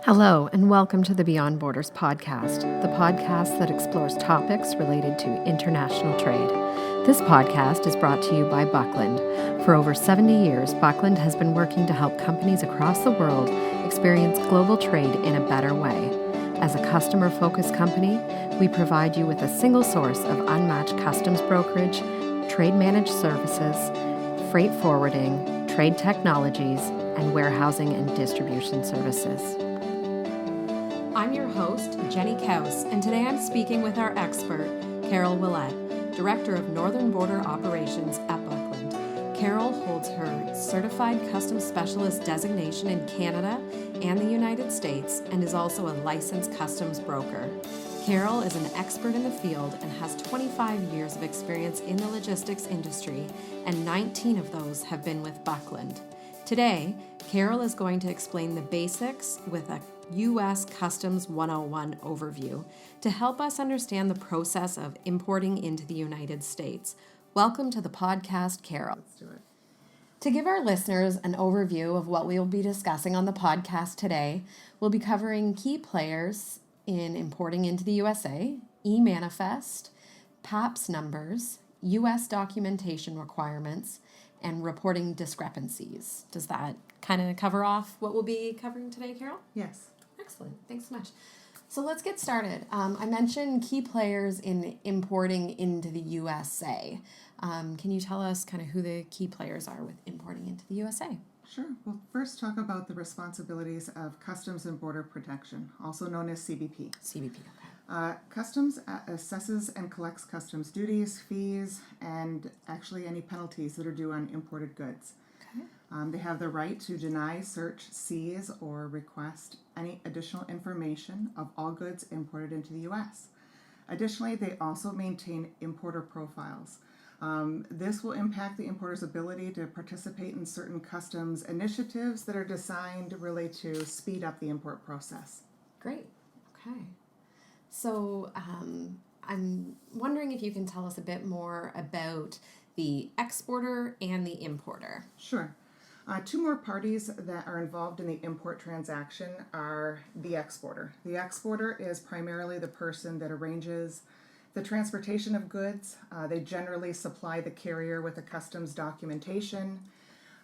Hello, and welcome to the Beyond Borders podcast, the podcast that explores topics related to international trade. This podcast is brought to you by Buckland. For over 70 years, Buckland has been working to help companies across the world experience global trade in a better way. As a customer-focused company, we provide you with a single source of unmatched customs brokerage, trade managed services, freight forwarding, trade technologies, and warehousing and distribution services. I'm your host, Jenny Kaus, and today I'm speaking with our expert, Carol Willett, Director of Northern Border Operations at Buckland. Carol holds her Certified Customs Specialist designation in Canada and the United States and is also a licensed customs broker. Carol is an expert in the field and has 25 years of experience in the logistics industry, and 19 of those have been with Buckland. Today, Carol is going to explain the basics with a U.S. Customs 101 overview to help us understand the process of importing into the United States. Welcome to the podcast, Carol. Let's do it. To give our listeners an overview of what we will be discussing on the podcast today, we'll be covering key players in importing into the USA, EManifest, PAPS numbers, U.S. documentation requirements, and reporting discrepancies. Does that kind of cover off what we'll be covering today, Carol? Yes. Excellent. Thanks so much. So let's get started. I mentioned key players in importing into the USA. Can you tell us kind of who the key players are with importing into the USA? Sure. We'll first talk about the responsibilities of Customs and Border Protection, also known as CBP. CBP, okay. Customs assesses and collects customs duties, fees, and actually any penalties that are due on imported goods. Okay. They have the right to deny, search, seize, or request any additional information of all goods imported into the U.S. Additionally, they also maintain importer profiles. This will impact the importer's ability to participate in certain customs initiatives that are designed really to speed up the import process. Great. Okay. So I'm wondering if you can tell us a bit more about the exporter and the importer. Sure. Two more parties that are involved in the import transaction are the exporter. The exporter is primarily the person that arranges the transportation of goods. They generally supply the carrier with a customs documentation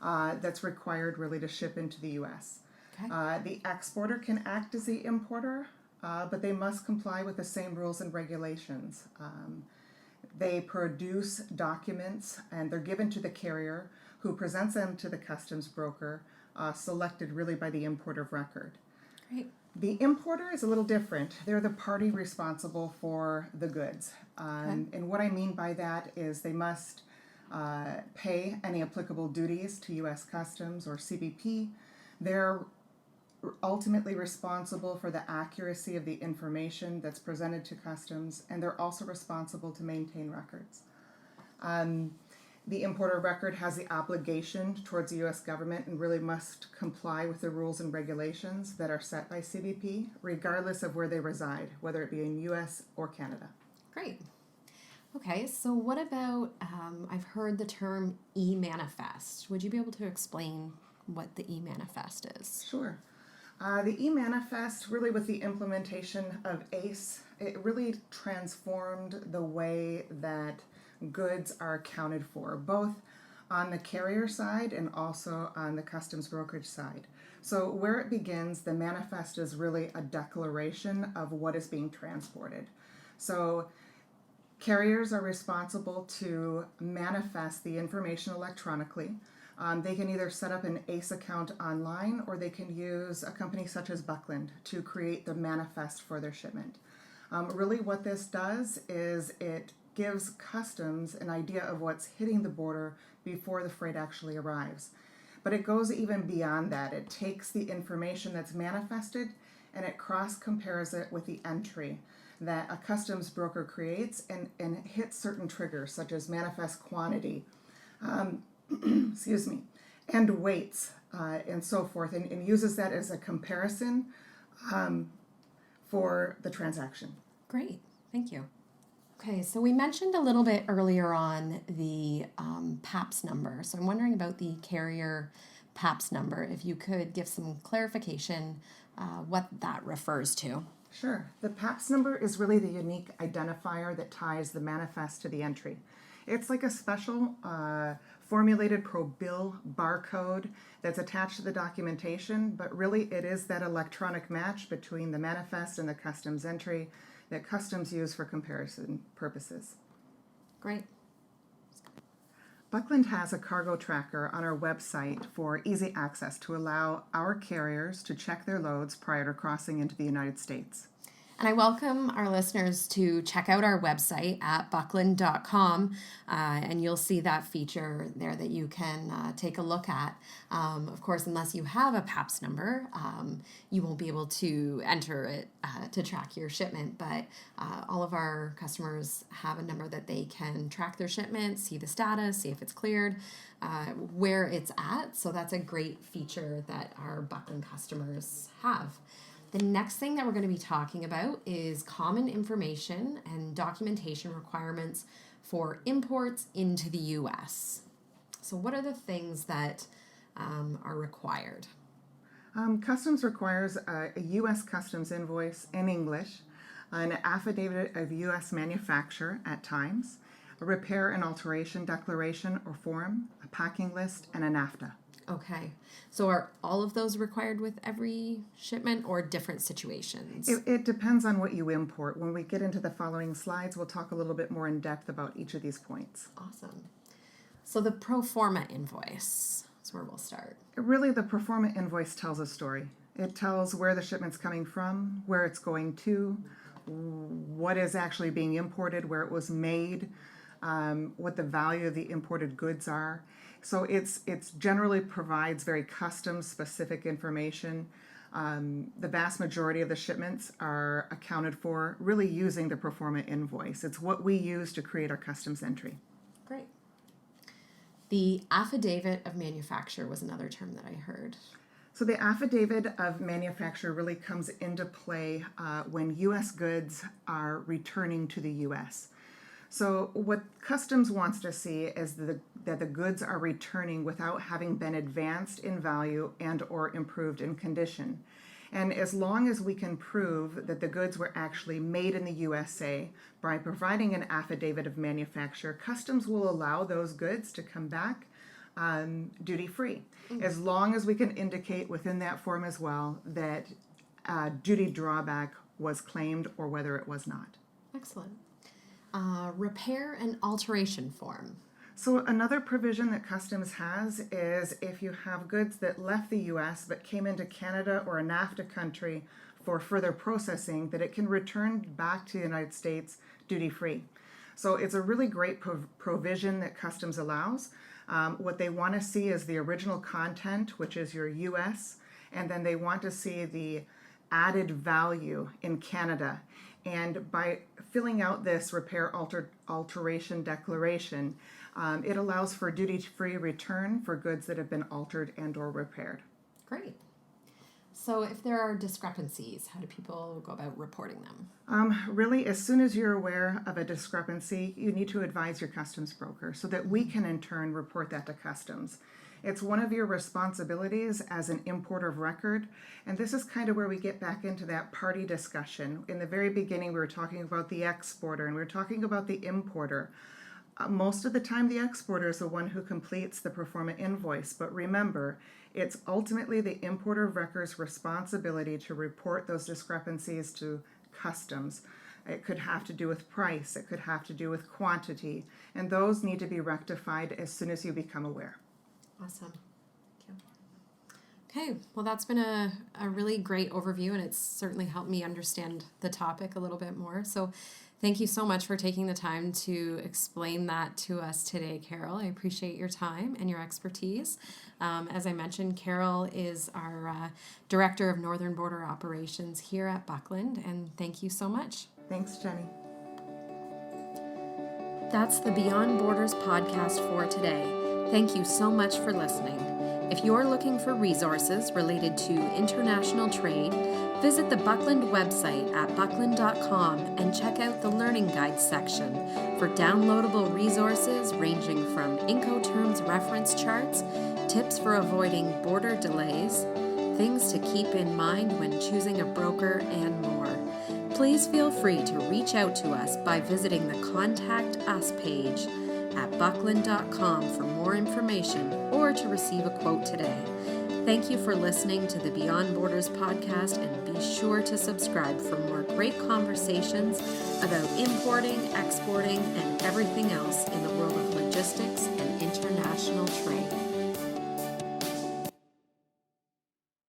that's required really to ship into the U.S. Okay. The exporter can act as the importer, but they must comply with the same rules and regulations. They produce documents and they're given to the carrier who presents them to the customs broker, selected really by the importer of record. Great. The importer is a little different. They're the party responsible for the goods. Okay. And what I mean by that is they must pay any applicable duties to U.S. Customs or CBP. They're ultimately responsible for the accuracy of the information that's presented to Customs, and they're also responsible to maintain records. The importer of record has the obligation towards the U.S. government and really must comply with the rules and regulations that are set by CBP, regardless of where they reside, whether it be in U.S. or Canada. Great. Okay, so what about, I've heard the term EManifest. Would you be able to explain what the EManifest is? Sure. The EManifest, really with the implementation of ACE, it really transformed the way that goods are accounted for, both on the carrier side and also on the customs brokerage side. So where it begins, the manifest is really a declaration of what is being transported. So carriers are responsible to manifest the information electronically. They can either set up an ACE account online or they can use a company such as Buckland to create the manifest for their shipment. Really what this does is it gives Customs an idea of what's hitting the border before the freight actually arrives. But it goes even beyond that. It takes the information that's manifested and it cross-compares it with the entry that a customs broker creates and hits certain triggers such as manifest quantity, excuse me, and weights and so forth, and uses that as a comparison for the transaction. Great. Thank you. Okay, so we mentioned a little bit earlier on the PAPS number. So I'm wondering about the carrier PAPS number, if you could give some clarification what that refers to. Sure. The PAPS number is really the unique identifier that ties the manifest to the entry. It's like a special formulated pro-bill barcode that's attached to the documentation, but really it is that electronic match between the manifest and the customs entry that customs use for comparison purposes. Great. Buckland has a cargo tracker on our website for easy access to allow our carriers to check their loads prior to crossing into the United States. And I welcome our listeners to check out our website at buckland.com, and you'll see that feature there that you can take a look at. Of course, unless you have a PAPS number, you won't be able to enter it to track your shipment, but all of our customers have a number that they can track their shipment, see the status, see if it's cleared, where it's at. So that's a great feature that our Buckland customers have. The next thing that we're going to be talking about is common information and documentation requirements for imports into the U.S. So what are the things that are required? Customs requires a U.S. customs invoice in English, an affidavit of U.S. manufacture at times, a repair and alteration declaration or form, a packing list, and a NAFTA. Okay. So are all of those required with every shipment or different situations? It depends on what you import. When we get into the following slides, we'll talk a little bit more in depth about each of these points. Awesome. So the pro forma invoice is where we'll start. Really, the pro forma invoice tells a story. It tells where the shipment's coming from, where it's going to, what is actually being imported, where it was made, what the value of the imported goods are. So it's generally provides very custom specific information. The vast majority of the shipments are accounted for really using the pro forma invoice. It's what we use to create our customs entry. Great. The Affidavit of Manufacture was another term that I heard. So the Affidavit of Manufacture really comes into play when U.S. goods are returning to the U.S. So what customs wants to see is that the goods are returning without having been advanced in value and or improved in condition. And as long as we can prove that the goods were actually made in the USA by providing an affidavit of manufacture, customs will allow those goods to come back duty-free, as long as we can indicate within that form as well that duty drawback was claimed or whether it was not. Excellent. Repair and alteration form. So another provision that customs has is if you have goods that left the U.S. but came into Canada or a NAFTA country for further processing, that it can return back to the United States duty-free. So it's a really great provision that customs allows. What they want to see is the original content, which is your U.S., and then they want to see the added value in Canada. And by filling out this repair alteration declaration, it allows for duty-free return for goods that have been altered and or repaired. Great. So if there are discrepancies, how do people go about reporting them? Really, as soon as you're aware of a discrepancy, you need to advise your customs broker so that we can in turn report that to customs. It's one of your responsibilities as an importer of record, and this is kind of where we get back into that party discussion. In the very beginning, we were talking about the exporter, and we were talking about the importer. Most of the time, the exporter is the one who completes the pro forma invoice, but remember, it's ultimately the importer of record's responsibility to report those discrepancies to customs. It could have to do with price, it could have to do with quantity, and those need to be rectified as soon as you become aware. Awesome. Okay, well that's been a really great overview, and it's certainly helped me understand the topic a little bit more. So thank you so much for taking the time to explain that to us today, Carol. I appreciate your time and your expertise. As I mentioned, Carol is our Director of Northern Border Operations here at Buckland, and thank you so much. Thanks, Jenny. That's the Beyond Borders podcast for today. Thank you so much for listening. If you're looking for resources related to international trade, visit the Buckland website at buckland.com and check out the Learning Guides section for downloadable resources ranging from Incoterms reference charts tips for avoiding border delays, things to keep in mind when choosing a broker, and more. Please feel free to reach out to us by visiting the Contact Us page at buckland.com for more information or to receive a quote today. Thank you for listening to the Beyond Borders podcast, and be sure to subscribe for more great conversations about importing, exporting, and everything else in the world of logistics and international trade.